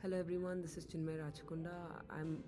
Hello everyone, this is Chinmay Rajkunda. I'm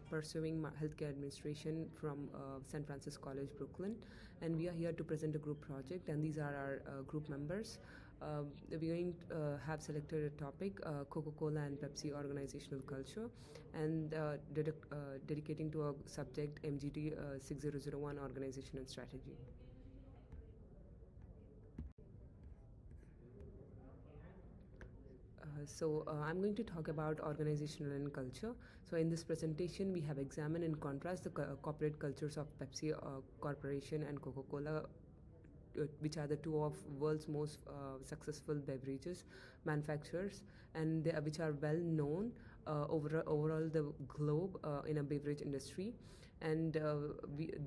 pursuing my healthcare administration from St. Francis College, Brooklyn, and we are here to present a group project. And these are our group members. We're going to have selected a topic: Coca-Cola and Pepsi organizational culture, and dedicating to a subject MGT-6001 organization and strategy. I'm going to talk about organizational and culture. So in this presentation, we have examined and contrast the corporate cultures of Pepsi Corporation and Coca-Cola, which are the two of world's most successful beverages manufacturers, and which are well known overall the globe in a beverage industry. And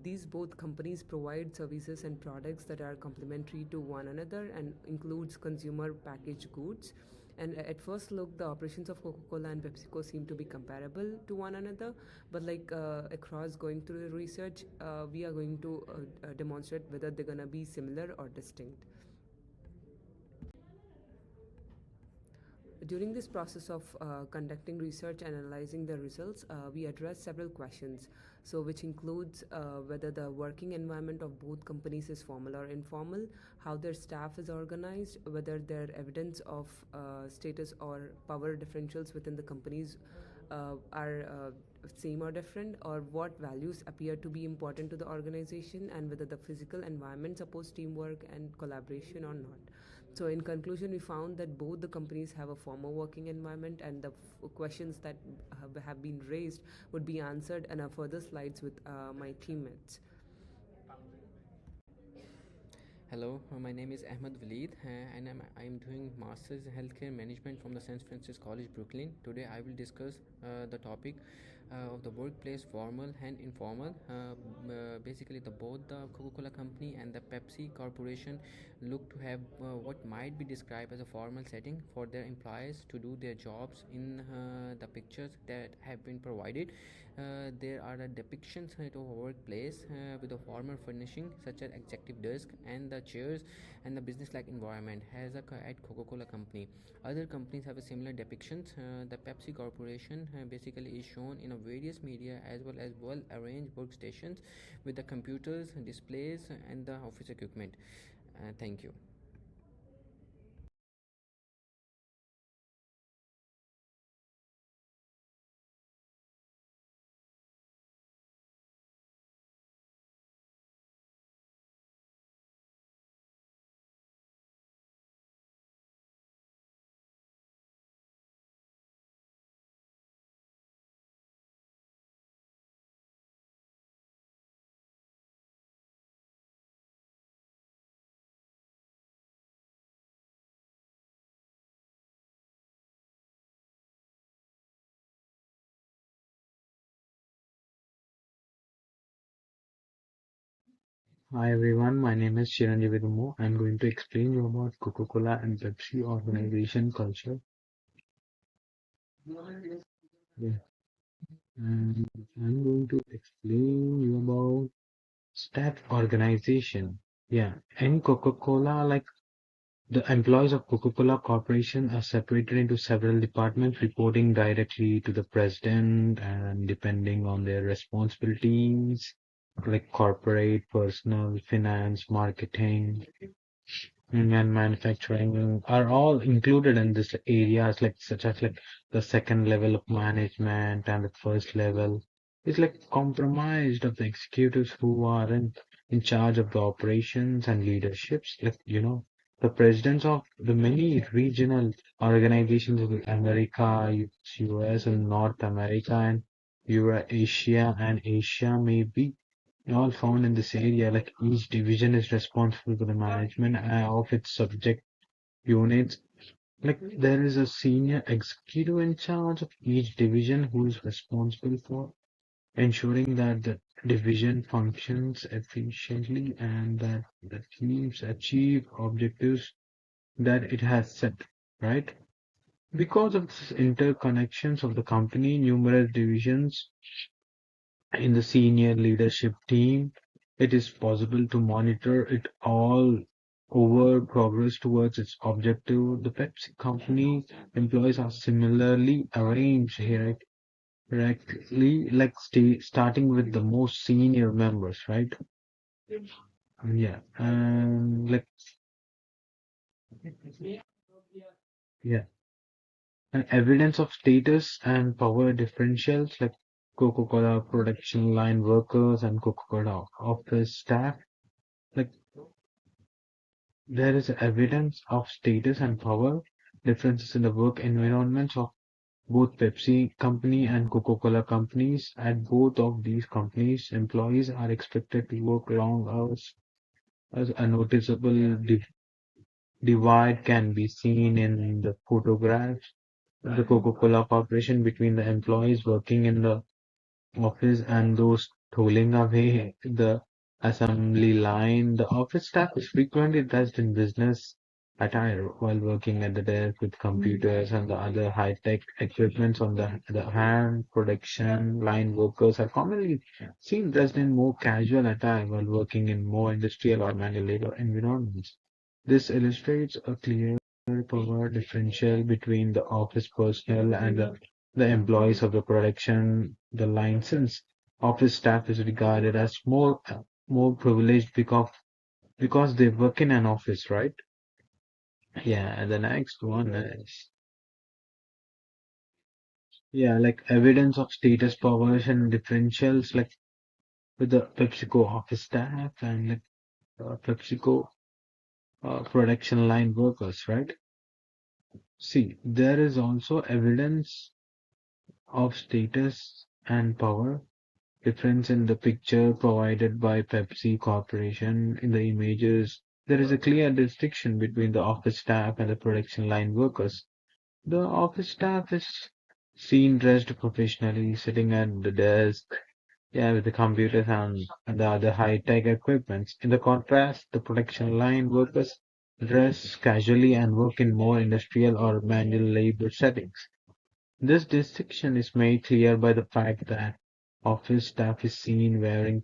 these both companies provide services and products that are complementary to one another and includes consumer packaged goods. And at first look, the operations of Coca-Cola and PepsiCo seem to be comparable to one another, but across going through the research, we are going to demonstrate whether they're going to be similar or distinct. During this process of conducting research and analyzing the results, we address several questions. So, which includes whether the working environment of both companies is formal or informal, how their staff is organized, whether there evidence of status or power differentials within the companies are same or different, or what values appear to be important to the organization, and whether the physical environment supports teamwork and collaboration or not. So, in conclusion, we found that both the companies have a formal working environment, and the questions that have been raised would be answered in further slides with my teammates. Hello, my name is Ahmed Waleed, and I'm doing Masters in Healthcare Management from the St. Francis College, Brooklyn. Today I will discuss the topic of the workplace, formal and informal. Basically, both the Coca-Cola company and the Pepsi Corporation look to have what might be described as a formal setting for their employees to do their jobs. In the pictures that have been provided, there are depictions of a workplace with a formal furnishing such as executive desk and the chairs and the business-like environment as at Coca-Cola company. Other companies have a similar depictions. The Pepsi Corporation basically is shown in a various media as well as well-arranged workstations with the computers, displays, and the office equipment. Thank you. Hi everyone, my name is Chiranjeevi. I'm going to explain you about Coca-Cola and Pepsi organization culture. Yeah. And I'm going to explain you about staff organization. Yeah. In Coca-Cola, like the employees of Coca-Cola Corporation are separated into several departments reporting directly to the president and depending on their responsibilities, like corporate, personal, finance, marketing, and manufacturing are all included in this areas like such as like the second level of management and the first level is like compromised of the executives who are in charge of the operations and leaderships, like the presidents of the many regional organizations in America, US and North America and Eurasia and Asia may be all found in this area. Like each division is responsible for the management of its subject units. Like there is a senior executive in charge of each division who is responsible for ensuring that the division functions efficiently and that the teams achieve objectives that it has set, right? Because of this interconnections of the company, numerous divisions in the senior leadership team, it is possible to monitor it all over progress towards its objective. The Pepsi company employees are similarly arranged hierarchically, like starting with the most senior members, right? Yeah, and like yeah, and evidence of status and power differentials, like Coca-Cola production line workers and Coca-Cola office staff. Like there is evidence of status and power differences in the work environments of both Pepsi company and Coca-Cola companies. At both of these companies, employees are expected to work long hours. As a noticeable divide can be seen in the photographs of the Coca-Cola Corporation between the employees working in the office and those tolling away the assembly line. The office staff is frequently dressed in business attire while working at the desk with computers and the other high-tech equipment. On the hand, production line workers are commonly seen dressed in more casual attire while working in more industrial or manual labor environments. This illustrates a clear power differential between the office personnel and the employees of the production the line, since office staff is regarded as more privileged because they work in an office, right? Yeah, and the next one is yeah, like evidence of status powers and differentials, like with the PepsiCo office staff and like PepsiCo production line workers, right? See, there is also evidence of status and power difference in the picture provided by Pepsi Corporation. In the images, there is a clear distinction between the office staff and the production line workers. The office staff is seen dressed professionally, sitting at the desk, yeah, with the computers and the other high-tech equipment. In the contrast, the production line workers dress casually and work in more industrial or manual labor settings. This distinction is made clear by the fact that office staff is seen wearing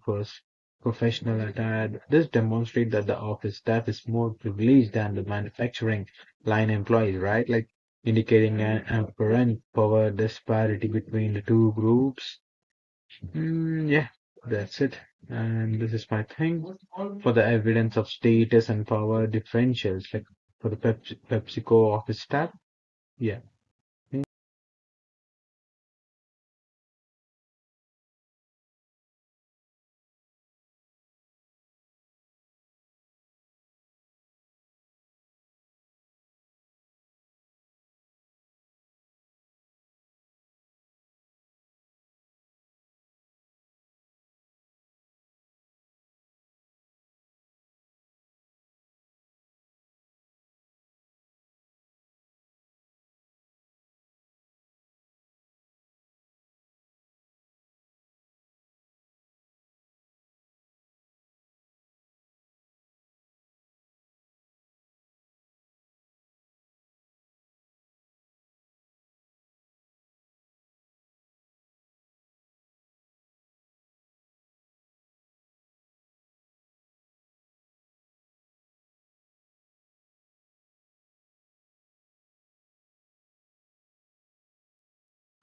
professional attire. This demonstrates that the office staff is more privileged than the manufacturing line employees, right? Like indicating an apparent power disparity between the two groups. Yeah, that's it. And this is my thing for the evidence of status and power differentials, like for the PepsiCo office staff. Yeah.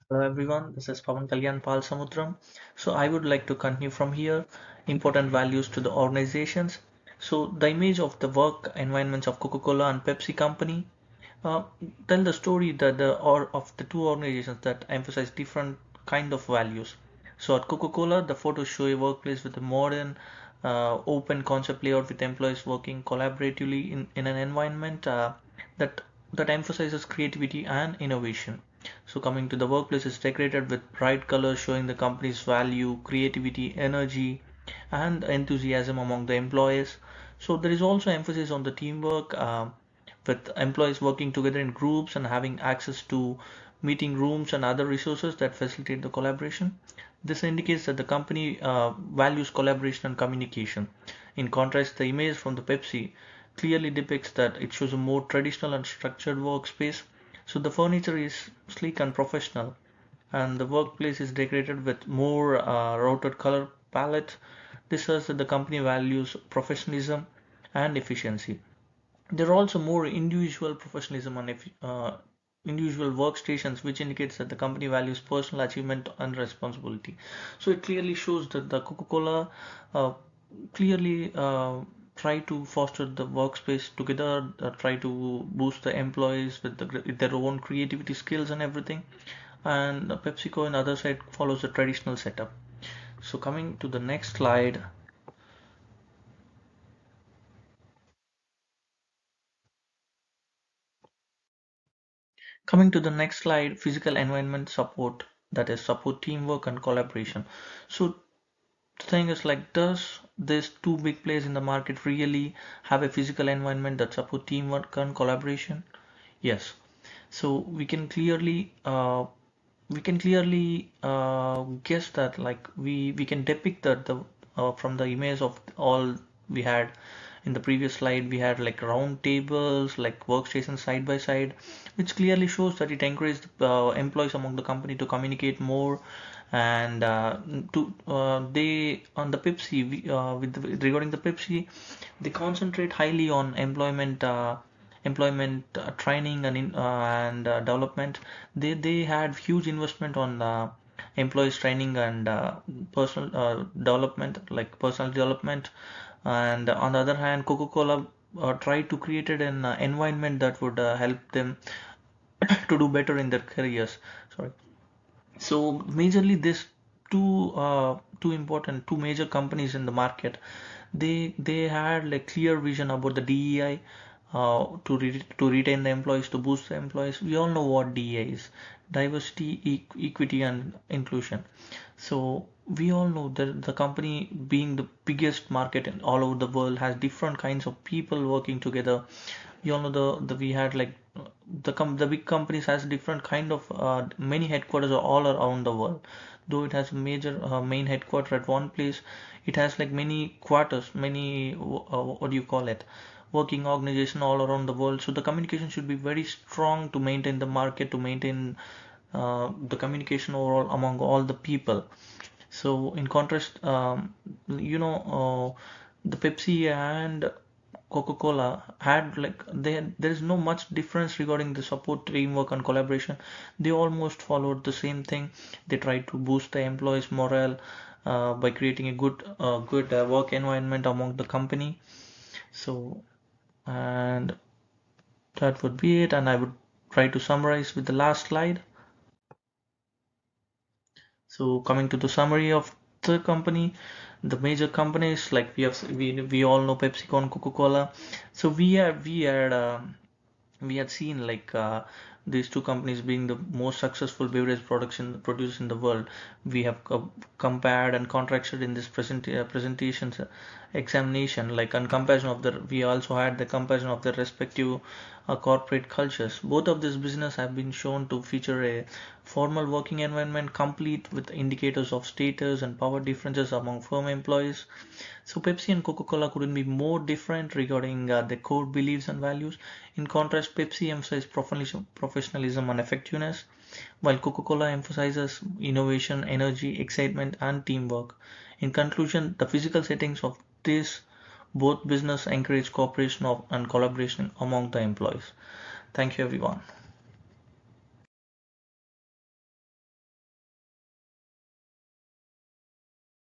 Hello everyone, this is Pavan Kalyan Pal Samudram. So I would like to continue from here. Important values to the organizations. So the image of the work environments of Coca-Cola and Pepsi company uh, tell the story that the or of the two organizations that emphasize different kind of values. So at Coca-Cola, the photos show a workplace with a modern, open concept layout with employees working collaboratively in an environment that that emphasizes creativity and innovation. So coming to the workplace is decorated with bright colors showing the company's value, creativity, energy, and enthusiasm among the employees. So there is also emphasis on the teamwork, with employees working together in groups and having access to meeting rooms and other resources that facilitate the collaboration. This indicates that the company values collaboration and communication. In contrast, the image from the Pepsi clearly depicts that it shows a more traditional and structured workspace. So the furniture is sleek and professional, and the workplace is decorated with more routed color palette. This shows that the company values professionalism and efficiency. There are also more individual professionalism and individual workstations, which indicates that the company values personal achievement and responsibility. So it clearly shows that the Coca-Cola uh, clearly try to foster the workspace together, try to boost the employees with their own creativity skills and everything. And PepsiCo on the other side follows the traditional setup. So coming to the next slide. Coming to the next slide, physical environment support, that is support teamwork and collaboration. So the thing is like, does these two big players in the market really have a physical environment that support teamwork and collaboration? Yes. So we can clearly guess that, like, we can depict that the from the image of all we had in the previous slide. We had like round tables, like workstations side by side, which clearly shows that it encouraged employees among the company to communicate more. And to they on the Pepsi regarding the Pepsi, they concentrate highly on employment training and development. They had huge investment on employees training and personal personal development. And on the other hand, Coca-Cola tried to create an environment that would help them to do better in their careers. Sorry. So majorly this two major companies in the market, they had like clear vision about the DEI, to retain the employees, to boost the employees. We all know what DEI is: diversity, equity, and inclusion. So we all know that the company, being the biggest market in all over the world, has different kinds of people working together. You all know the we had like the big companies has different kind of many headquarters all around the world. Though it has major main headquarter at one place, it has like many quarters, many what do you call it, working organization all around the world. So the communication should be very strong to maintain the market, to maintain the communication overall among all the people. So in contrast, the Pepsi and Coca-Cola had like there is no much difference regarding the support, teamwork, and collaboration. They almost followed the same thing. They tried to boost the employees' morale by creating a good work environment among the company. So, and that would be it. And I would try to summarize with the last slide. So coming to the summary of the company, the major companies, like we all know PepsiCo and Coca-Cola. So we had seen like these two companies being the most successful beverage producers in the world. We have compared and contrasted in this presentations examination, like on comparison of the we also had the comparison of the respective corporate cultures. Both of these business have been shown to feature a formal working environment complete with indicators of status and power differences among firm employees. So Pepsi and Coca-Cola couldn't be more different regarding their core beliefs and values. In contrast, Pepsi emphasizes professionalism and effectiveness, while Coca-Cola emphasizes innovation, energy, excitement, and teamwork. In conclusion, the physical settings of this both business encourage cooperation and collaboration among the employees. Thank you, everyone.